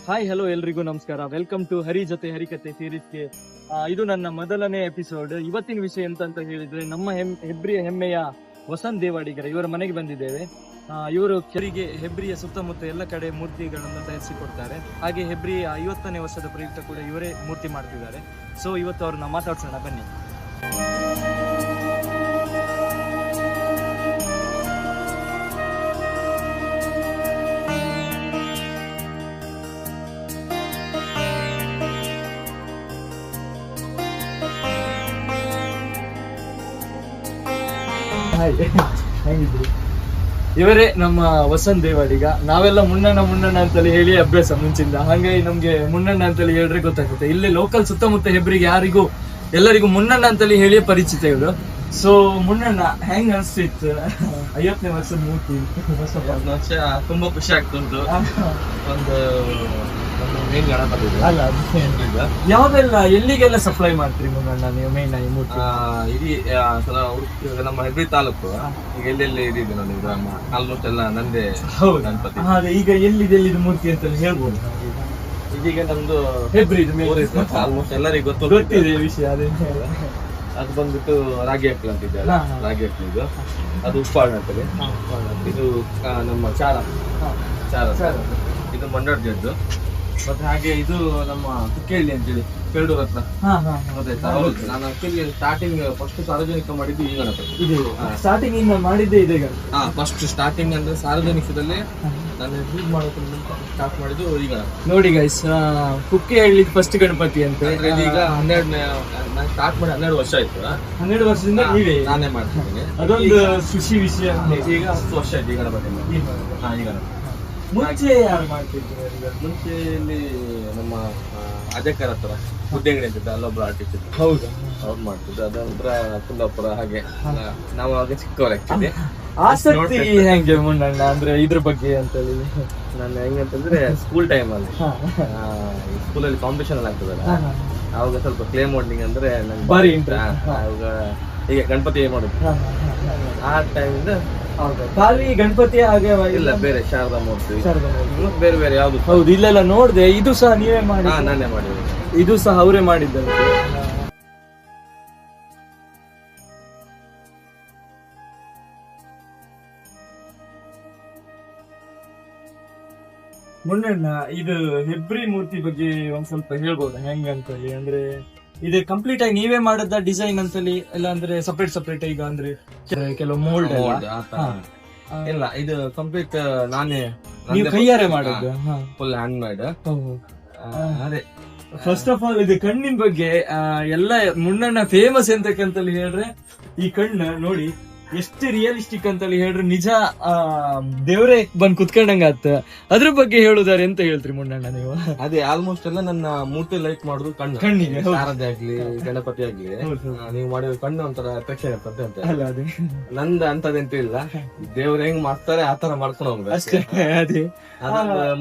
Hi hello ಎಲ್ರಿಗೂ ನಮಸ್ಕಾರ. Welcome to ಹರಿ ಜೊತೆ ಹರಿಕತೆ ಸೀರೀಸ್ಗೆ. ಇದು ನನ್ನ ಮೊದಲನೇ ಎಪಿಸೋಡ್. ಇವತ್ತಿನ ವಿಷಯ ಅಂತ ಹೇಳಿದ್ರೆ ನಮ್ಮ ಹೆಬ್ರಿಯ ಹೆಮ್ಮೆಯ ವಸಂತ್ ದೇವಾಡಿಗರ ಇವರ ಮನೆಗೆ ಬಂದಿದ್ದೇವೆ. ಇವರು ಹೆಬ್ರಿಯ ಸುತ್ತಮುತ್ತ ಎಲ್ಲ ಕಡೆ ಮೂರ್ತಿಗಳನ್ನು ತಯಾರಿಸಿಕೊಡ್ತಾರೆ. ಹಾಗೆ ಹೆಬ್ರಿಯ 50ನೇ ವರ್ಷದ ಪ್ರಯುಕ್ತ ಕೂಡ ಇವರೇ ಮೂರ್ತಿ ಮಾಡ್ತಿದ್ದಾರೆ. ಸೊ ಇವತ್ತು ಅವ್ರನ್ನ ಮಾತಾಡ್ಸೋಣ ಬನ್ನಿ. ಇವರೇ ನಮ್ಮ ವಸಂತ್ ದೇವಾಡಿಗ. ನಾವೆಲ್ಲ ಮುನ್ನಣ್ಣ ಅಂತೇಳಿ ಹೇಳಿ ಅಭ್ಯಾಸ ಮುಂಚಿಂದ, ಹಾಗಾಗಿ ನಮ್ಗೆ ಮುನ್ನಣ್ಣ ಅಂತೇಳಿ ಹೇಳಿದ್ರೆ ಗೊತ್ತಾಗುತ್ತೆ. ಇಲ್ಲಿ ಲೋಕಲ್ ಸುತ್ತಮುತ್ತ ಹೆಬ್ರಿಗೆ ಎಲ್ಲರಿಗೂ ಮುನ್ನಣ್ಣ ಅಂತೇಳಿ ಹೇಳಿ ಪರಿಚಿತ ಇವರು. ಸೊ ಮುನ್ನಣ್ಣ ಹೆಂಗ್ ಅನ್ಸ್ತಿತ್ತು 50ನೇ ವರ್ಷದ ಮೂರ್ತಿ? ವರ್ಷ ತುಂಬಾ ಖುಷಿ ಆಗ್ತುಂಟು. ಒಂದು ಮೇನ್ ಗಣಪತಿ ಯಾವ್ದೆಲ್ಲ ಎಲ್ಲಿಗೆಲ್ಲ ಸಪ್ಲೈ ಮಾಡ್ತೀರಿ ಮುನ್ನಣ್ಣ ನೀವು ಮೇನ್ ಈ ಮೂರ್ತಿ? ಇಡೀ ನಮ್ಮ ಹೆಬ್ರಿ ತಾಲೂಕು ಈಗ ಎಲ್ಲೆಲ್ಲಿ ಇದಿದೆ ನೋಡಿ ಗ್ರಾಮ ಆಲ್ಮೋಸ್ಟ್ ಎಲ್ಲ ನಂದೇ ಗಣಪತಿ. ಈಗ ಎಲ್ಲಿದೆ ಮೂರ್ತಿ ಅಂತ ಹೇಳ್ಬೋದು. ಇದೀಗ ನಮ್ದು ಹೆಬ್ರಿ ಆಲ್ಮೋಸ್ಟ್ ಎಲ್ಲರಿಗೂ ಗೊತ್ತಿದೆ ವಿಷಯ. ಅದು ಬಂದ್ಬಿಟ್ಟು ರಾಗಿ ಹಕ್ಲು ಅಂತಿದೆ, ರಾಗಿ ಹಕ್ಲು ಇದು. ಅದು ಉಪ್ಪಾಳ ಅಂತೇಳಿ. ಇದು ನಮ್ಮ ಚಾರ ಇದು ಮಂಡಾಡ್ಜದ್ದು. ಮತ್ತೆ ಹಾಗೆ ಇದು ನಮ್ಮ ಕುಕ್ಕೇಳಿ ಅಂತೇಳಿ ಪೆರಡೂರ್ ಹತ್ರ. ನಾನು ಆಕ್ಚುಲಿ ಸ್ಟಾರ್ಟಿಂಗ್ ಫಸ್ಟ್ ಸಾರ್ವಜನಿಕ ಮಾಡಿದ್ದು ಈ ಗಣಪತಿ. ಸ್ಟಾರ್ಟಿಂಗ್ ಇಂದ ಮಾಡಿದ್ದೆ ಇದೆ. ಫಸ್ಟ್ ಸ್ಟಾರ್ಟಿಂಗ್ ಅಂದ್ರೆ ಸಾರ್ವಜನಿಕದಲ್ಲಿ ನಾನು ಯೂಸ್ ಮಾಡೋದ್ರಿಂದ ಸ್ಟಾರ್ಟ್ ಮಾಡಿದ್ದು ಈ ಗಣಪತಿ. ನೋಡಿ ಗೈಸ್, ಕುಕ್ಕೆ ಹೇಳಿ ಫಸ್ಟ್ ಗಣಪತಿ ಅಂತ. ಈಗ 12 ನಾನು ಸ್ಟಾರ್ಟ್ ಮಾಡಿ 12 ವರ್ಷ ಆಯ್ತು. 12 ವರ್ಷದಿಂದ ನಾನೇ ಮಾಡ್ತಿದ್ದೀನಿ. ಅದೊಂದು ಖುಷಿ ವಿಷಯ. ಈಗ 10 ವರ್ಷ ಆಯ್ತು ಈ ಗಣಪತಿ. ಈ ಗಣಪತಿ ಮುಂಚೆ ಯಾರು ಮಾಡ್ತಿದ್ರು? ಮುಂಚೆ ಇಲ್ಲಿ ನಮ್ಮ ಅಜಕ್ಕರ್ ಹತ್ರ ಉದ್ಯಂಗಡಿ ಅಂತಿದ್ದ, ಅಲ್ಲೊಬ್ರು ಆರ್ಟಿಸ್ಟ್ ಇತ್ತು. ಹೌದಾ? ಅವ್ರು ಮಾಡ್ತಿದ್ರು. ಅದಂತರ ಕುಂದಾಪುರ ಹಾಗೆ ನಾವು ಆಗ ಚಿಕ್ಕವ್ರು ಆಕ್ಚುಲಿ. ಆಸಕ್ತಿ ಹೆಂಗೆ ಮುನ್ನಣ್ಣ ಅಂದ್ರೆ ಇದ್ರ ಬಗ್ಗೆ ಅಂತೇಳಿ? ನಾನು ಹೆಂಗಂತಂದ್ರೆ ಸ್ಕೂಲ್ ಟೈಮ್ ಅಲ್ಲಿ ಸ್ಕೂಲಲ್ಲಿ ಕಾಂಪಿಟೇಷನ್ ಎಲ್ಲ ಆಗ್ತದಲ್ಲ, ಅವಾಗ ಸ್ವಲ್ಪ ಕ್ಲೇ ಮಾಡಲಿಂಗ್ ಅಂದ್ರೆ ನಂಗೆ ಬಾರಿ ಅವಾಗ ಈಗ ಗಣಪತಿ ಮಾಡೋದು. ಆ ಟೈಮಿಂದ ಖಾಲಿ ಗಣಪತಿ ಹಾಗೆ ಇಲ್ಲ, ಬೇರೆ ಶಾರದಾ ಮೂರ್ತಿ ಬೇರೆ ಬೇರೆ ಯಾವ್ದು. ಹೌದು, ಇಲ್ಲೆಲ್ಲ ನೋಡ್ದೆ. ಇದು ಸಹ ನೀವೇ ಮಾಡಿ? ನಾನೇ ಮಾಡಿದ್ದೆ. ಇದು ಸಹ ಅವರೇ ಮಾಡಿದ್ದಂತೆ. ಮುನ್ನಣ್ಣ, ಇದು ಹೆಬ್ರಿ ಮೂರ್ತಿ ಬಗ್ಗೆ ಒಂದ್ ಸ್ವಲ್ಪ ಹೇಳ್ಬೋದಾ ಹೆಂಗಂತೇಳಿ? ಅಂದ್ರೆ ಇದು ಕಂಪ್ಲೀಟ್ ಆಗಿ ನೀವೇ ಮಾಡದ ಡಿಸೈನ್ ಅಂತೇಳಿ, ಇಲ್ಲ ಅಂದ್ರೆ ಸಪರೇಟ್ ಈಗ ಅಂದ್ರೆ ಕೆಲವು ಮೋಲ್ಡ್ ಇಲ್ಲ, ಇದು ಕಂಪ್ಲೀಟ್ ನಾನೇ ನೀವು ಕೈಯಾರೆ ಮಾಡೋದು? Full hand made. ಅದೇ ಫಸ್ಟ್ ಆಫ್ ಆಲ್ ಇದು ಕಣ್ಣಿನ ಬಗ್ಗೆ ಎಲ್ಲ ಮುನ್ನಣ್ಣ ಫೇಮಸ್ ಎಂತಕ್ಕಂತಲ್ಲಿ ಹೇಳ್ರೆ, ಈ ಕಣ್ಣು ನೋಡಿ ಎಷ್ಟು ರಿಯಲಿಸ್ಟಿಕ್ ಅಂತೇಳಿ ಹೇಳ್ರೆ ನಿಜ ದೇವ್ರೇ ಬಂದ್ ಕುತ್ಕೊಂಡಂಗ ಆತ. ಅದ್ರ ಬಗ್ಗೆ ಹೇಳುದಾರೆ ಅಂತ ಹೇಳ್ತೀರಿ ಮುನ್ನಣ್ಣ ನೀವು? ಅದೇ ಆಲ್ಮೋಸ್ಟ್ ಎಲ್ಲ ನನ್ನ ಮೂರ್ತಿ ಲೈಕ್ ಮಾಡುದು ಕಣ್ಣಿಗೆ. ಶಾರದೆ ಆಗ್ಲಿ ಗಣಪತಿ ಆಗ್ಲಿ ನೀವು ಮಾಡಿರೋ ಕಣ್ಣು ಒಂಥರ ಅಪೇಕ್ಷೆ ಇರ್ತದೆ ಅಂತ. ನಂದ ಅಂತದಂತ ಇಲ್ಲ, ದೇವ್ರ ಹೆಂಗ್ ಮಾಡ್ತಾರೆ ಆತರ ಮಾಡ್ಕೊಂಡು ಹೋಗ್ಬೇಕು ಅಷ್ಟೇ. ಅದೇ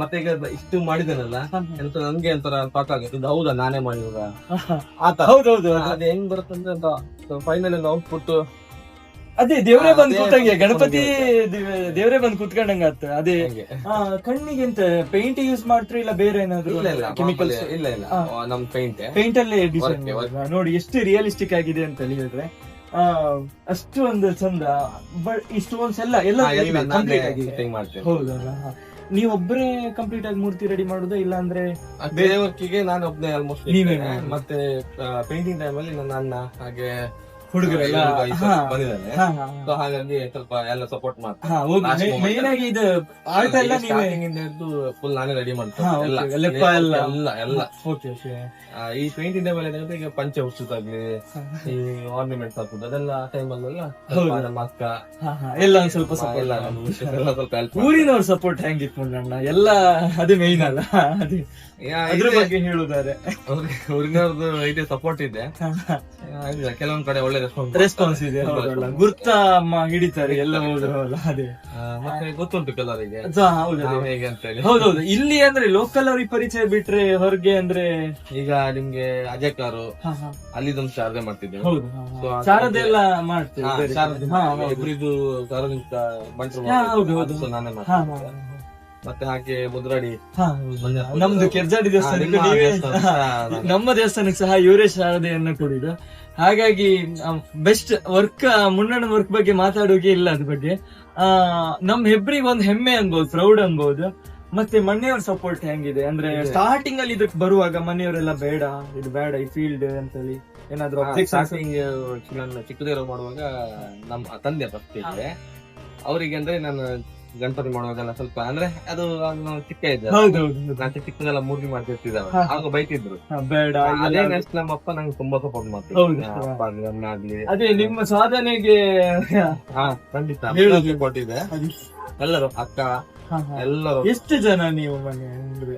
ಮತ್ತೆ ಈಗ ಇಷ್ಟು ಮಾಡಿದೇನಲ್ಲ ಎಂತ ನನ್ಗೆ ಒಂಥರ ಪಾಠ ಆಗುತ್ತೆ. ಇದು ಹೌದಾ ನಾನೇ ಮಾಡಿವಾಗ ಆತ. ಹೌದೌದು. ಅದ್ ಹೆಂಗ್ ಬರುತ್ತಂದ್ರೆ ಅಂತ ಫೈನಲ್ ಔಟ್ಪುಟ್ ಅದೇ ದೇವ್ರೇ ಬಂದ್ ಕೂತಂಗೆ, ಗಣಪತಿ ದೇವ್ರೇ ಬಂದ್ ಕುತ್ಕೊಂಡಂಗ ಆತ. ಅದೇ ಕಣ್ಣಿಗೆ ಎಂತ ಪೇಂಟ್ ಯೂಸ್ ಮಾಡ್ತೀರಿ ಇಲ್ಲ ಬೇರೆ ಏನಾದ್ರು ಕೆಮಿಕಲ್ಸ್? ಇಲ್ಲ ನಮ್ ಪೇಂಟ್ ಅಲ್ಲೇ ಡಿಸೈನ್ ನೋಡಿ ಎಷ್ಟು ರಿಯಲಿಸ್ಟಿಕ್ ಆಗಿದೆ ಅಂತ ಹೇಳಿದ್ರೆ. ಅಷ್ಟು ಒಂದು ಚಂದ. ಬಟ್ ಸ್ಟೋನ್ಸ್ ಎಲ್ಲ ಕಂಪ್ಲೀಟ್ ಆಗಿದೆ. ಹೌದಲ್ಲ? ನೀವೊಬ್ಬರೇ ಕಂಪ್ಲೀಟ್ ಆಗಿ ಮೂರ್ತಿ ರೆಡಿ ಮಾಡುದಾ ಇಲ್ಲ ಅಂದ್ರೆ ಬೇರೆ ವರ್ಕಿಗೆ ನಾನು ಒಬ್ಬನೇ ಆಲ್ಮೋಸ್ಟ್. ಮತ್ತೆ ಪೇಂಟಿಂಗ್ ಟೈಮ್ ಅಲ್ಲಿ ನನ್ನ ಅಣ್ಣ ಹಾಗೆ ಹುಡುಗರೆಲ್ಲ ಬಂದಿದ್ದಾನೆ. ಹಾಗಾಗಿ ಸ್ವಲ್ಪ ಎಲ್ಲ ಸಪೋರ್ಟ್ ಮಾಡ್ತಾರೆ. ಮೇನ್ ಆಗಿ ಇದು ಆರ್ಟ್ ಎಲ್ಲ ಫುಲ್ ನಾನೇ ರೆಡಿ ಮಾಡ್ತೇನೆ. ಈ ಪೇಂಟಿಂಗ್ ಟೈಮ್ ಅಲ್ಲಿ ಈಗ ಪಂಚೆ ಹುಚ್ಚುತ್ತಾಗ್ಲಿ ಈ ಆರ್ನಮೆಂಟ್ಸ್ ಹಾಕುದು ಅದೆಲ್ಲ ಟೈಮ್ ಅಲ್ಲೆಲ್ಲ ನಮ್ಮ ಅಕ್ಕ ಎಲ್ಲ ಒಂದ್ ಸ್ವಲ್ಪ ಸ್ವಲ್ಪ ಹೆಲ್ಪ್. ಊರಿನವ್ರ ಸಪೋರ್ಟ್ ಹೆಂಗಿತ್ತು ಮುನ್ನಣ್ಣ? ಎಲ್ಲ ಅದು ಮೇನ್ ಅಲ್ಲ, ಅದೇ ಅದ್ರ ಬಗ್ಗೆ ಹೇಳುದಾರೆ. ಊರಿನವ್ರದ್ದು ಇದೆ ಸಪೋರ್ಟ್ ಇದೆ. ಕೆಲವೊಂದ್ ಕಡೆ ಒಳ್ಳೆ ರೆಸ್ಪಾನ್ಸ್ ಇದೆ. ಗುರ್ತ ಹಿಡಿತಾರೆ ಎಲ್ಲ ಹೋದ್ರಲ್ಲ. ಅದೇ ಮತ್ತೆ ಗೊತ್ತುಂಟು ಕೆಲವರಿಗೆ ಹೇಗೆ ಅಂತ ಹೇಳಿ. ಹೌದೌದು. ಇಲ್ಲಿ ಅಂದ್ರೆ ಲೋಕಲ್ ಅವ್ರಿಗೆ ಪರಿಚಯ ಬಿಟ್ರೆ ಹೊರಗೆ ಅಂದ್ರೆ ಈಗ ನಿಮ್ಗೆ ಅಜಯ್ ಕಾರು ಅಲ್ಲಿದೊಂದು ಶಾರದೆ ಮಾಡ್ತಿದ್ದೆ. ಹೌದು, ಶಾರದೆ ಎಲ್ಲ ಮಾಡ್ತೀವಿ. ಇಬ್ಬರಿದು ಸಾರ್ವಜನಿಕ ಬಂಟರು ನಾನೇ ಮಾಡ್ತೀನಿ. ಮತ್ತೆ ಹಾಗೆ ಮುದ್ರಾಡಿ ಹಾ, ನಮ್ದು ಕೆರ್ಜಾಡಿ ದೇವಸ್ಥಾನಕ್ಕೆ ನಿಮ್ಮ ನೀವೇ ದೇವಸ್ಥಾನ ಸಹ ನಮ್ಮ ದೇವಸ್ಥಾನಕ್ಕೆ ಸಹ ಇವರೇ ಶಾರದೆಯನ್ನ ಕೊಡಿದ್ದು. ಹಾಗಾಗಿ ಬೆಸ್ಟ್ ವರ್ಕ್, ಮುನ್ನಣ್ಣನ ವರ್ಕ್ ಬಗ್ಗೆ ಮಾತಾಡೋಕೆ ಇಲ್ಲ ಅದ್ರ ಬಗ್ಗೆ. ನಮ್ ಹೆಬ್ರಿಗೆ ಒಂದು ಹೆಮ್ಮೆ ಅನ್ಬೋದು, ಪ್ರೌಡ್ ಅನ್ಬೋದು. ಮತ್ತೆ ಮನೆಯವ್ರ ಸಪೋರ್ಟ್ ಹೆಂಗಿದೆ ಅಂದ್ರೆ ಸ್ಟಾರ್ಟಿಂಗ್ ಅಲ್ಲಿ ಇದಕ್ಕೆ ಬರುವಾಗ ಮನೆಯವರೆಲ್ಲ ಬೇಡ ಇದು ಬೇಡ ಈ ಫೀಲ್ಡ್ ಅಂತೇಳಿ ಏನಾದ್ರು ನನ್ನ ಚಿಕ್ಕದೇವರು ಮಾಡುವಾಗ ನಮ್ಮ ತಂದೆ ಫಸ್ಟ್ ಇದೆ ಅವರಿಗೆ ಅಂದ್ರೆ ನಾನು ಗಣಪತಿ ಮಾಡುವಾಗೆಲ್ಲ ಸ್ವಲ್ಪ ಅಂದ್ರೆ ಅದು ನಾನು ಚಿಕ್ಕ ಇದ್ದೆ, ಹೌದೌದು ನಾನು ಚಿಕ್ಕದೆಲ್ಲ ಮೂರ್ತಿ ಮಾಡ್ತಿರ್ತಿದ್ದಾವೆ, ಆಗ ಬೈತಿದ್ರು ಬೇಡ ಅದೇ ನೆಕ್ಸ್ಟ್ ನಮ್ಮ ಅಪ್ಪ ನಂಗೆ ತುಂಬಾ ಸಪೋರ್ಟ್ ಹೌದು. ಮಾಡ್ತಿದ್ರು. ಅದೇ ನಿಮ್ಮ ಸಾಧನೆಗೆ ಹಾ ಖಂಡಿತ ಹೇಳುದು. ಕೊಟ್ಟಿದೆ ಎಲ್ಲರೂ ಅಕ್ಕ ಎಲ್ಲರೂ. ಎಷ್ಟು ಜನ ನೀವು ಮನೆ ಅಂದ್ರೆ?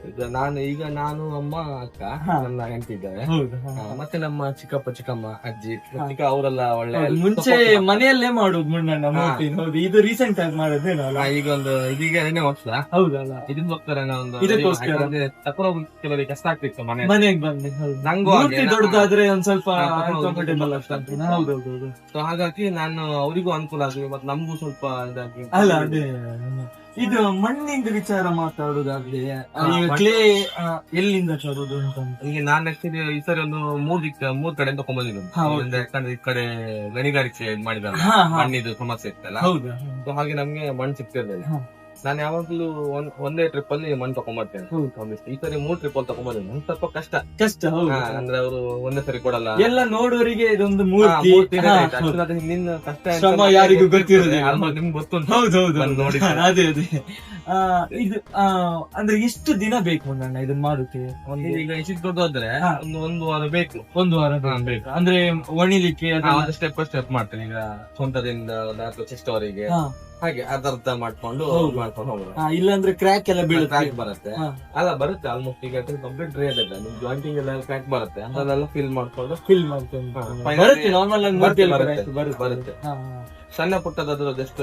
ನಾನು ಅಮ್ಮ ಅಕ್ಕ ನನ್ನ ಹೆಂಡತಿ ಇದ್ದಾರೆ, ಮತ್ತೆ ನಮ್ಮ ಚಿಕ್ಕಪ್ಪ ಚಿಕ್ಕಮ್ಮ ಅಜ್ಜಿ ಚಿಕ್ಕ ಅವರೆಲ್ಲ ಒಳ್ಳೆ ಮುಂಚೆ ಮನೆಯಲ್ಲೇ ಮಾಡುದು ಮುನ್ನಣ್ಣ ಮೂರ್ತಿ. ಹೌದು, ಇದು ರೀಸೆಂಟ್ ಆಗಿ ಮಾಡೋದೇನಲ್ಲ, ಈಗ ಒಂದು ಇದೀಗ 2ನೇ ವರ್ಷ. ಹೌದಲ್ಲ, ಇದಕ್ಕೋಸ್ಕರ ಇದಕ್ಕೋಸ್ಕರ ತಕೊಂಡು ಕೆಲವರಿಗೆ ಕಷ್ಟ ಆಗ್ತಿತ್ತು ಮನೆಗೆ ಬಂದೆ. ನಂಗೂ ಮೂರ್ತಿ ದೊಡ್ಡದಾದ್ರೆ ಒಂದ್ ಸ್ವಲ್ಪ ಕಂಫರ್ಟೇಬಲ್ ಆಗ್ತದೆ. ಹೌದೌದು. ಸೊ ಹಾಗಾಗಿ ನಾನು ಅವರಿಗೂ ಅನುಕೂಲ ಆಗ್ಲಿ ಮತ್ತೆ ನಮಗೂ ಸ್ವಲ್ಪ ಇದಾಗಿ. ಅಲ್ಲ ಅದೇ ಇದು ಮಣ್ಣಿಂದ ವಿಚಾರ ಮಾತಾಡುದಾಗ್ಲಿ, ಕ್ಲೇ ಎಲ್ಲಿಂದ ತರುದು ಅಂತ. ಈಗ ನಾನು ಆಕ್ಚುಲಿ ಈ ಸರಿ ಒಂದು ಮೂರ್ ಕಡೆಯಿಂದ ತಗೊಂಡ್ಬಂದಿದ್ದು, ಯಾಕಂದ್ರೆ ಈ ಕಡೆ ಗಣಿಗಾರಿಕೆ ಮಾಡಿದಲ್ಲ, ಮಣ್ಣಿದು ಸಮಸ್ಯೆ ಇತ್ತಲ್ಲ. ಹೌದಾ? ಸೊ ಹಾಗೆ ನಮ್ಗೆ ಮಣ್ಣು ಸಿಗ್ತಿರ್ಲಿಲ್ಲ. ನಾನು ಯಾವಾಗ್ಲೂ ಒಂದೇ ಟ್ರಿಪ್ ಅಲ್ಲಿ ಮಣ್ಣು ತಗೊಂಡ್ಬರ್ತೇನೆ. ಈ ಸರಿ 3 ಟ್ರಿಪ್ ಅಲ್ಲಿ ತಗೊಂಡ್ಬಂದಿದ್ದು ನಂಗೆ ಸ್ವಲ್ಪ ಕಷ್ಟ. ಅಂದ್ರೆ ಅವರು ಒಂದೇ ಸರಿ ಕೊಡಲ್ಲ. ಎಲ್ಲ ನೋಡೋರಿಗೆ ಇದೊಂದು ಮೂರ್ತಿ ನಿನ್ನ ಕಷ್ಟ ಯಾರಿಗೂ ಗೊತ್ತಿರೋದೇ ನಿಮ್ಗೆ ಗೊತ್ತು. ಹೌದೌದು, ನೋಡಿ. ಅದೇ ಇದು ಅಂದ್ರೆ ಎಷ್ಟು ದಿನ ಬೇಕು ನನ್ನ ಇದನ್ನ ಮಾಡೋಕೆ? ಈಗ ಇಷ್ಟು ದೊಡ್ಡದಾದ್ರೆ ಒಂದು ವಾರ ಬೇಕು. ಒಂದು ವಾರ ಬೇಕು ಅಂದ್ರೆ ಒಣಿಲಿಕ್ಕೆ ಸ್ಟೆಪ್ ಮಾಡ್ತೇನೆ. ಈಗ ಸೊಂಟದಿಂದ ಚೆಸ್ಟ್ ವರೆಗೆ ಹಾಗೆ ಅದರ್ಧ ಮಾಡ್ಕೊಂಡು ಹೋಗೋದು. ಇಲ್ಲಾಂದ್ರೆ ಕ್ರ್ಯಾಕ್ ಎಲ್ಲ ಕ್ರ್ಯಾಕ್ ಬರುತ್ತೆ. ಅಲ್ಲ ಬರುತ್ತೆ ಆಲ್ಮೋಸ್ಟ್. ಈಗ ಕಂಪ್ಲೀಟ್ ಡ್ರೈ ಇದೆ, ನಿಮ್ ಜಾಯಿಂಟಿಂಗ್ ಎಲ್ಲ ಕ್ರ್ಯಾಕ್ ಬರುತ್ತೆ, ಅದೆಲ್ಲ ಫಿಲ್ ಮಾಡ್ಕೊಂಡು ಬರುತ್ತೆ. ಸಣ್ಣ ಪುಟ್ಟದಾದ್ರು ಜಸ್ಟ್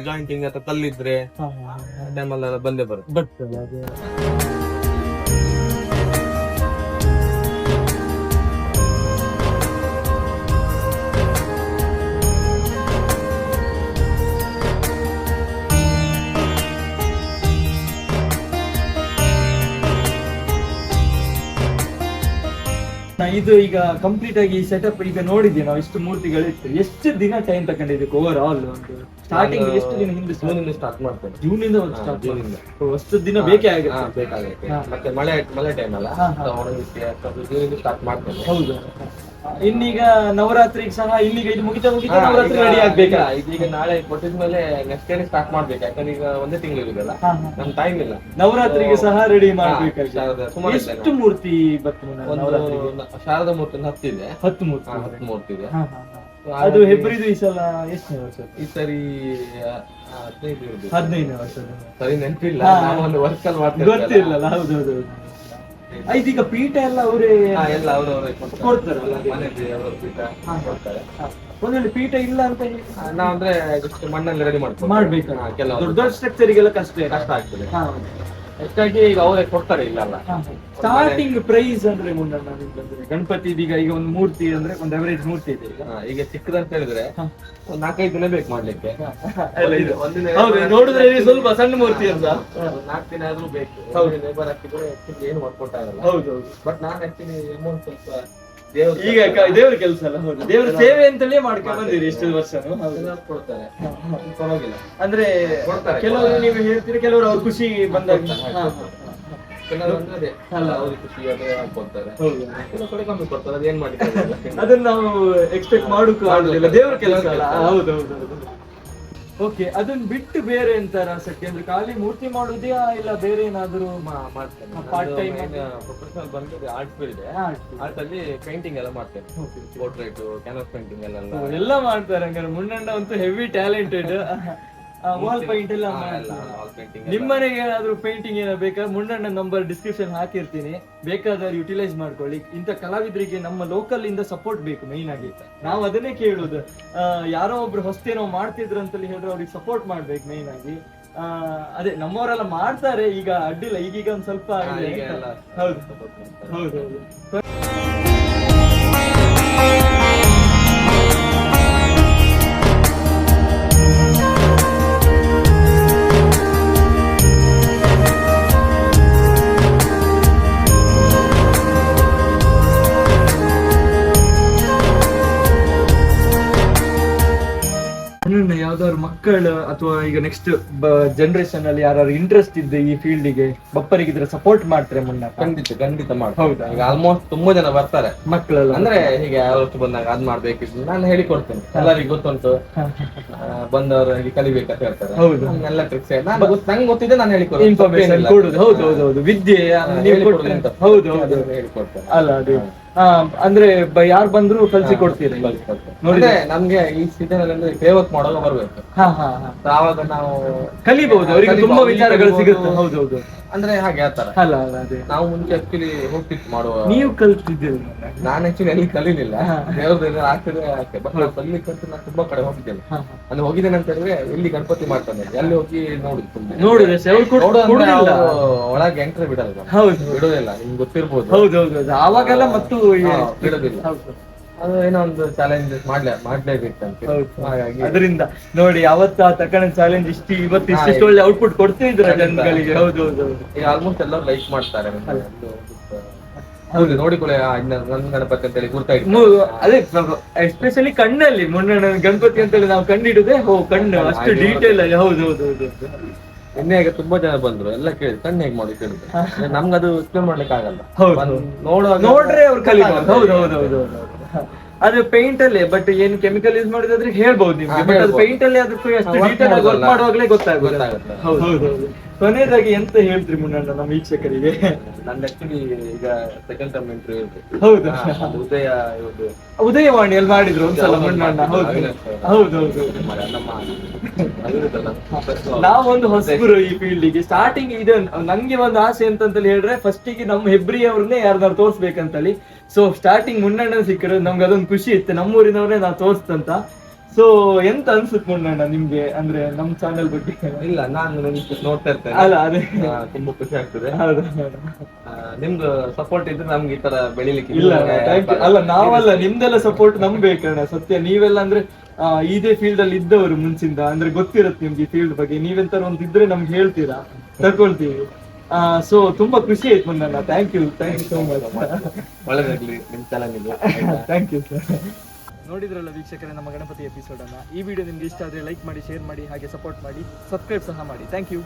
ಜಾಯಿಂಟಿಂಗ್ ಅಥವಾ ಕಲ್ಲಿದ್ರೆ ಟೈಮಲ್ಲೆಲ್ಲ ಬಂದೇ ಬರುತ್ತೆ. ಇದು ಈಗ ಕಂಪ್ಲೀಟ್ ಆಗಿ ಸೆಟಪ್ ಈಗ ನೋಡಿದ್ವಿ ನಾವು, ಇಷ್ಟು ಮೂರ್ತಿಗಳಿತ್ತು. ಎಷ್ಟು ದಿನ ಟೈಮ್ ತಗೊಂಡಿದ್ದಕ್ಕೆ ಓವರ್ ಆಲ್? ಸ್ಟಾರ್ಟಿಂಗ್ ಎಷ್ಟು ದಿನ ಹಿಂದೆ ಸ್ಟಾರ್ಟ್ ಮಾಡ್ತೇನೆ? ಜೂನಿಂದ ಅಷ್ಟು ದಿನ ಬೇಕೇ ಆಗುತ್ತೆ. ಮತ್ತೆ ಮಳೆ ಟೈಮ್ ಅಲ್ಲ, ಸ್ಟಾರ್ಟ್ ಮಾಡ್ತೇನೆ. ಹೌದು. ಇನ್ನೀಗ ನವರಾತ್ರಿಗೆ ಸಹ ಇಲ್ಲಿಗೆ ಇದು ಮುಗಿತಾ ನವರಾತ್ರಿ ರೆಡಿ ಆಗ್ಬೇಕಾ? ಈಗ ನಾಳೆ ಕೊಟ್ಟಿದ್ಮೇಲೆ ನೆಕ್ಸ್ಟ್ ಡೇ ಸ್ಟಾರ್ಟ್ ಮಾಡ್ಬೇಕು, ಯಾಕಂದ್ರೆ ಈಗ ಒಂದೇ ತಿಂಗಳು ಇರುದಲ್ಲ, ನಮ್ ಟೈಮ್ ಇಲ್ಲ. ನವರಾತ್ರಿಗೆ ಸಹ ರೆಡಿ ಮಾಡ್ಬೇಕಾಗ್ತದೆ. ಎಷ್ಟು ಮೂರ್ತಿ ಶಾರದಾ ಮೂರ್ತಿ 10 ಇದೆ. 10 ಮೂರ್ತಿ ಇದೆ. ಅದು ಹೆಬ್ರಿದು ಈ ಸಲ ಎಷ್ಟನೇ ವರ್ಷ? ಈ ಸರಿ 15ನೇ ವರ್ಷ. ಸರಿ ನೆನಪಿಲ್ಲ, ಒಂದು ವರ್ಕ್ ಅಲ್ಲಿ ಮಾಡ್ತೇವೆ, ಗೊತ್ತಿಲ್ಲ. ಹೌದೌದು. ಇದೀಗ ಪೀಠ ಎಲ್ಲ ಅವರೇ ಎಲ್ಲ ಅವರವರೇ ಕೊಡ್ತಾರಲ್ಲ, ಒಂದೊಂದು ಪೀಠ ಇಲ್ಲ ಅಂತ ನಾವ್ ಅಂದ್ರೆ ಮಣ್ಣಲ್ಲಿ ರೆಡಿ ಮಾಡ್ಬೇಕು. ಕೆಲವು ದೊಡ್ಡ ದೊಡ್ಡ ಸ್ಟ್ರಕ್ಚರಿಗೆಲ್ಲ ಕಷ್ಟ ಆಗ್ತದೆ. ಹೆಚ್ಚಾಗಿ ಈಗ ಅವರೇ ಕೊಡ್ತಾರೆ, ಇಲ್ಲ ಸ್ಟಾರ್ಟಿಂಗ್ ಪ್ರೈಸ್ ಅಂದ್ರೆ ಮುನ್ನಣ್ಣ ಗಣಪತಿ ಇದೀಗ ಈಗ ಒಂದು ಮೂರ್ತಿ ಅಂದ್ರೆ ಒಂದು ಅವರೇಜ್ ಮೂರ್ತಿ ಇದೆ ಈಗ ಚಿಕ್ಕದಂತ ಹೇಳಿದ್ರೆ 4-5 ದಿನ ಬೇಕು ಮಾಡ್ಲಿಕ್ಕೆ. ನೋಡಿದ್ರೆ ಸ್ವಲ್ಪ ಸಣ್ಣ ಮೂರ್ತಿ ಅಂತ 4 ದಿನ ಆದ್ರೂ ಬೇಕು. ಲೇಬರ್ ಹಾಕಿದ್ರೆ ಏನು ವರ್ಕೌಟ್ ಆಗಲ್ಲ. ಹೌದೌದು. ಬಟ್ ನಾನು ಆಕ್ಚುಲಿ ಅಮೌಂಟ್ ಸ್ವಲ್ಪ ಈಗ ದೇವ್ರ ಕೆಲಸ ಅಲ್ಲ, ದೇವ್ರ ಸೇವೆ ಅಂತಲೇ ಮಾಡ್ಕೊಂಡು ಬಂದಿರಿ ಇಷ್ಟು ವರ್ಷ. ಕೊಡ್ತಾರೆ, ಪರವಾಗಿಲ್ಲ. ಅಂದ್ರೆ ಕೆಲವರು ನೀವು ಹೇಳ್ತೀರಿ, ಕೆಲವರು ಅವ್ರ ಖುಷಿ ಬಂದಾಗ ಅದನ್ನ ನಾವು ಎಕ್ಸ್ಪೆಕ್ಟ್ ಮಾಡೋಕ್ಕೂ ಆಗುದಿಲ್ಲ, ದೇವ್ರ ಕೆಲಸ ಅಲ್ಲ. ಹೌದೌದು. ಓಕೆ, ಅದನ್ನ ಬಿಟ್ಟು ಬೇರೆ ಎಂತಾರ ಆಸಕ್ತಿ ಅಂದ್ರೆ ಖಾಲಿ ಮೂರ್ತಿ ಮಾಡುದೇ ಇಲ್ಲ ಬೇರೆ ಏನಾದ್ರು ಪಾರ್ಟ್ ಟೈಮ್? ಪ್ರೊಫೆಷನಲ್ ಬಂದ್ರೆ ಆರ್ಟ್ ಫೀಲ್ಡ್, ಆರ್ಟ್ ಅಲ್ಲಿ ಪೇಂಟಿಂಗ್ ಎಲ್ಲ ಮಾಡ್ತೇನೆ. ಪೋರ್ಟ್ರೇಟ್, ಕ್ಯಾನ್ವಾಸ್ ಪೇಂಟಿಂಗ್ ಎಲ್ಲ ಮಾಡ್ತಾರೆ. ಹಂಗಾರೆ ಮುನ್ನಣ್ಣ ಅಂತೂ ಹೆವಿ ಟ್ಯಾಲೆಂಟೆಡ್. ವಾಲ್ ಪೇಂಟ್ ಎಲ್ಲ ನಿಮ್ಮನೆಗೆ ಏನಾದ್ರು ಪೇಂಟಿಂಗ್ ಏನೋ ಬೇಕಾದ್ರೆ ಮುನ್ನಣ್ಣ ನಂಬರ್ ಡಿಸ್ಕ್ರಿಪ್ಷನ್ ಹಾಕಿರ್ತೀನಿ, ಬೇಕಾದ್ರೆ ಯುಟಿಲೈಸ್ ಮಾಡ್ಕೊಳ್ಳಿ. ಇಂಥ ಕಲಾವಿದರಿಗೆ ನಮ್ಮ ಲೋಕಲ್ ಇಂದ ಸಪೋರ್ಟ್ ಬೇಕು ಮೈನ್ ಆಗಿ. ನಾವು ಅದನ್ನೇ ಕೇಳುದು, ಯಾರೋ ಒಬ್ರು ಹೊಸ್ತೇನೋ ಮಾಡ್ತಿದ್ರು ಅಂತಲ್ಲಿ ಹೇಳಿದ್ರೆ ಅವ್ರಿಗೆ ಸಪೋರ್ಟ್ ಮಾಡ್ಬೇಕು ಮೈನ್ ಆಗಿ. ಅದೇ ನಮ್ಮವರೆಲ್ಲ ಮಾಡ್ತಾರೆ, ಈಗ ಅಡ್ಡಿಲ್ಲ, ಈಗೀಗ ಒಂದ್ ಸ್ವಲ್ಪ ಹೌದು. ಯಾವ್ದಾದ್ರು ಮಕ್ಕಳು ಅಥವಾ ಈಗ ನೆಕ್ಸ್ಟ್ ಜನರೇಷನ್ ಅಲ್ಲಿ ಯಾರು ಇಂಟ್ರೆಸ್ಟ್ ಇದ್ದೆ ಈ ಫೀಲ್ಡಿಗೆ ಬಪ್ಪರಿಗೆ ಇದ್ರೆ ಸಪೋರ್ಟ್ ಮಾಡ್ತಾರೆ ಮುನ್ನ? ಖಂಡಿತ ಮಾಡ್ತಾರೆ. ಹೌದಾ? ಈಗ ಆಲ್ಮೋಸ್ಟ್ ತುಂಬಾ ಜನ ಬರ್ತಾರೆ ಮಕ್ಕಳೆಲ್ಲ ಅಂದ್ರೆ ಹೀಗೆ ಯಾವತ್ತು ಬಂದಾಗ ಅದ್ ಮಾಡ್ಬೇಕಿತ್ತು ನಾನು ಹೇಳಿಕೊಡ್ತೇನೆ, ಎಲ್ಲರಿಗೂ ಗೊತ್ತುಂಟು, ಬಂದವರಿಗೆ ಕಲಿಬೇಕಂತ ಹೇಳ್ತಾರೆ. ಹೌದು. ಎಲ್ಲ ಟ್ರಿಕ್ಸ್ ನಂಗೆ ಗೊತ್ತಿದೆ, ನಾನು ಹೇಳಿಕೊಡ್ತೇನೆ. ಇನ್ಫಾರ್ಮೇಶನ್ ಕೊಡುದು. ಹೌದು ವಿದ್ಯೆ ನೀವು ಕೊಡ್ತೀರಿ ಅಂತ. ಹೌದು ಹೇಳಿಕೊಡ್ತೇನೆ. ಅಲ್ಲ ಅದೇ ಅಂದ್ರೆ ಯಾರು ಬಂದ್ರು ಕಲ್ಸಿ ಕೊಡ್ತೀರಿ. ನೋಡಿದ್ರೆ ನಮ್ಗೆ ಈ ಸೀಸನ್ ಅಲ್ಲಿ ಸೇವಕ್ ಮಾಡುವಾಗ ಬರ್ಬೇಕು, ಆವಾಗ ನಾವು ಕಲಿಬಹುದು, ಅವರಿಗೆ ತುಂಬಾ ವಿಚಾರಗಳು ಸಿಗುತ್ತೆ. ಹೌದೌದು, ಅಂದ್ರೆ ಹಾಗೆ ಆತರ ಅಲ್ಲ ಅದೇ ನಾವು ಮುಂಚೆ ಆಕ್ಚುಲಿ ಹೋಗ್ತಿತ್ತು ಮಾಡುವ. ನೀವು ಕಲ್ತಿದ್ದೀರಿ? ನಾನು ಆಕ್ಚುಲಿ ಎಲ್ಲಿ ಕಲೀಲಿಲ್ಲ, ದೇವ್ರದ್ದು ಆಗ್ತದೆ ಅಷ್ಟೇ. ಬಟ್ ನಾವು ಕಲಿಲಿಕ್ಕಂತೂ ನಾನು ತುಂಬಾ ಕಡೆ ಹೋಗಿದ್ದೇನೆ. ಅಂದ್ರೆ ಹೋಗಿದ್ದೇನೆ ಅಂತ ಹೇಳಿದ್ರೆ ಇಲ್ಲಿ ಗಣಪತಿ ಮಾಡ್ತಾನೆ, ಅಲ್ಲಿ ಹೋಗಿ ನೋಡುದು, ಒಳಗೆ ಎಂಟ್ರಿ ಬಿಡಲ್ಲ. ಹೌದು, ಬಿಡೋದಿಲ್ಲ, ನಿಮ್ಗೆ ಗೊತ್ತಿರ್ಬೋದು. ಹೌದೌದು, ಅವಾಗೆಲ್ಲ ಮತ್ತು ಬಿಡೋದಿಲ್ಲ. ಅದು ಏನೋ ಒಂದು ಚಾಲೆಂಜ್ ಮಾಡ್ಲೇಬೇಕಂತ. ಹಾಗಾಗಿ ಅದರಿಂದ ನೋಡಿ ಅವತ್ತು ಆ ತಕೊಂಡ ಚಾಲೆಂಜ್ ಇವತ್ತು ಒಳ್ಳೆ ಔಟ್ಪುಟ್ ಕೊಡ್ತಿದ್ರ ಜನಗಳಿಗೆ. ಹೌದೌದು, ಈಗ ಆಲ್ಮೋಸ್ಟ್ ಎಲ್ಲರೂ ಲೈಕ್ ಮಾಡ್ತಾರೆ. ಹೌದು, ನೋಡಿಕೊಳ್ಳಿ ನನ್ನ ಗಣಪತಿ ಅಂತ ಹೇಳಿ ಗುರ್ತಾಯಿಟ್ಟು. ಅದೇ ಎಸ್ಪೆಷಲಿ ಕಣ್ಣಲ್ಲಿ ಮುನ್ನ ಗಣಪತಿ ಅಂತ ಹೇಳಿ ನಾವು ಕಂಡಿಡುದೇ ಕಣ್ಣು ಅಷ್ಟು ಡೀಟೇಲ್ ಅಲ್ಲಿ. ಹೌದೌದು, ಇನ್ನೇ ತುಂಬಾ ಜನ ಬಂದ್ರು, ಎಲ್ಲ ಕೇಳಿದ್ರು ಕಣ್ಣು ಹೇಗೆ ಮಾಡಿ ಕೇಳಿದ್ರು. ನಮ್ಗದು ಎಕ್ಸ್ಪ್ಲೇನ್ ಮಾಡ್ಲಿಕ್ಕೆ ಆಗಲ್ಲ. ನೋಡ್ರೆ ಅವ್ರು ಕಲಿಬಹುದು. ಹೌದೌದು, ಅದು ಪೇಂಟ್ ಅಲ್ಲೇ, ಬಟ್ ಏನ್ ಕೆಮಿಕಲ್ ಯೂಸ್ ಮಾಡಿದ್ರೆ ಹೇಳ್ಬಹುದು ನಿಮ್ಗೆ, ಬಟ್ ಅದು ಪೇಂಟ್ ಅಲ್ಲಿ ಅದಕ್ಕೆ ಅಷ್ಟು ಡೀಟೇಲ್ ಆಗಿ ವರ್ಕ್ ಮಾಡುವಾಗಲೇ ಗೊತ್ತಾಗುತ್ತೆ. ಹೌದೌದು. ಕೊನೆಯದಾಗಿ ಎಂತ ಹೇಳ್ತೀರಿ ಮುನ್ನಣ್ಣ ನಮ್ಮ ವೀಕ್ಷಕರಿಗೆ? ನಂದು ಆಕ್ಚುಲಿ ಈಗ ಸೆಕೆಂಡ್ ಟೈಮ್ ಇಂಟರ್ವ್ಯೂ ಇರ್ಬೇಕು. ಹೌದು, ಉದಯವಾಣಿಯಲ್ಲಿ ಮಾಡಿದ್ರು ಒಂದ್ಸಲ ಮುನ್ನಣ್ಣ. ಹೌದೌದು, ನಾವೊಂದು ಹೊಸಬರು ಈ ಫೀಲ್ಡಿಗೆ. ಸ್ಟಾರ್ಟಿಂಗ್ ಇದು ನಂಗೆ ಒಂದು ಆಸೆ ಅಂತಂತೇಳಿ ಹೇಳಿದ್ರೆ ಫಸ್ಟಿಗೆ ನಮ್ಮ ಹೆಬ್ರಿಯವ್ರನ್ನೇ ಯಾರ್ದಾರು ತೋರ್ಸ್ಬೇಕಂತೇಳಿ. ಸೊ ಸ್ಟಾರ್ಟಿಂಗ್ ಮುನ್ನಣ್ಣ ಸಿಕ್ಕರು, ನಮ್ಗೆ ಅದೊಂದು ಖುಷಿ ಇತ್ತು, ನಮ್ಮೂರಿನವ್ರೇ ನಾವು ತೋರ್ಸ್ತಂತ. ಸೊ ಎಂತ ಅನ್ಸುತ್ತೆ ಮುನ್ನಣ್ಣ ನಿಮ್ಗೆ, ಅಂದ್ರೆ ನಮ್ ಚಾನೆಲ್ ಬಗ್ಗೆ? ಇಲ್ಲ, ನಾನು ನೋಡ್ತಾ ಇರ್ತೇನೆ. ಅಲ್ಲ ಅದೇ ತುಂಬಾ ಖುಷಿ ಆಗ್ತದೆ. ಹೌದು, ನಿಮ್ದು ಸಪೋರ್ಟ್ ಇದ್ರೆ ನಮ್ಗೆ ಈ ತರ ಬೆಳಿಲಿಕ್ಕೆ. ಇಲ್ಲ ಅಲ್ಲ, ನಾವಲ್ಲ, ನಿಮ್ದೆಲ್ಲ ಸಪೋರ್ಟ್ ನಮ್ ಬೇಕಣ್ಣ. ಸತ್ಯ, ನೀವೆಲ್ಲ ಅಂದ್ರೆ ಇದೇ ಫೀಲ್ಡ್ ಅಲ್ಲಿ ಇದ್ದವರು ಮುಂಚಿಂದ, ಅಂದ್ರೆ ಗೊತ್ತಿರತ್ತೆ ನಿಮ್ಗೆ ಈ ಫೀಲ್ಡ್ ಬಗ್ಗೆ. ನೀವೆಂತಾರು ಒಂದು ಇದ್ರೆ ನಮ್ಗೆ ಹೇಳ್ತೀರಾ, ತಗೊಳ್ತೀವಿ. ಸೊ ತುಂಬಾ ಖುಷಿ ಆಯ್ತು ಮುನ್ನಣ್ಣ. Thank you so much. ಒಳ್ಳೆದಾಗ್ಲಿ ನಿಮ್ ಚಾಲೆಂಜ್. Thank you sir. ನೋಡಿದ್ರಲ್ಲ ವೀಕ್ಷಕರೇ ನಮ್ಮ ಗಣಪತಿ ಎಪಿಸೋಡ್ ಅನ್ನ. ಈ ವಿಡಿಯೋ ನಿಮ್ಗೆ ಇಷ್ಟ ಆದ್ರೆ ಲೈಕ್ ಮಾಡಿ, ಶೇರ್ ಮಾಡಿ, ಹಾಗೆ ಸಪೋರ್ಟ್ ಮಾಡಿ, ಸಬ್ಸ್ಕ್ರೈಬ್ ಸಹ ಮಾಡಿ. Thank you.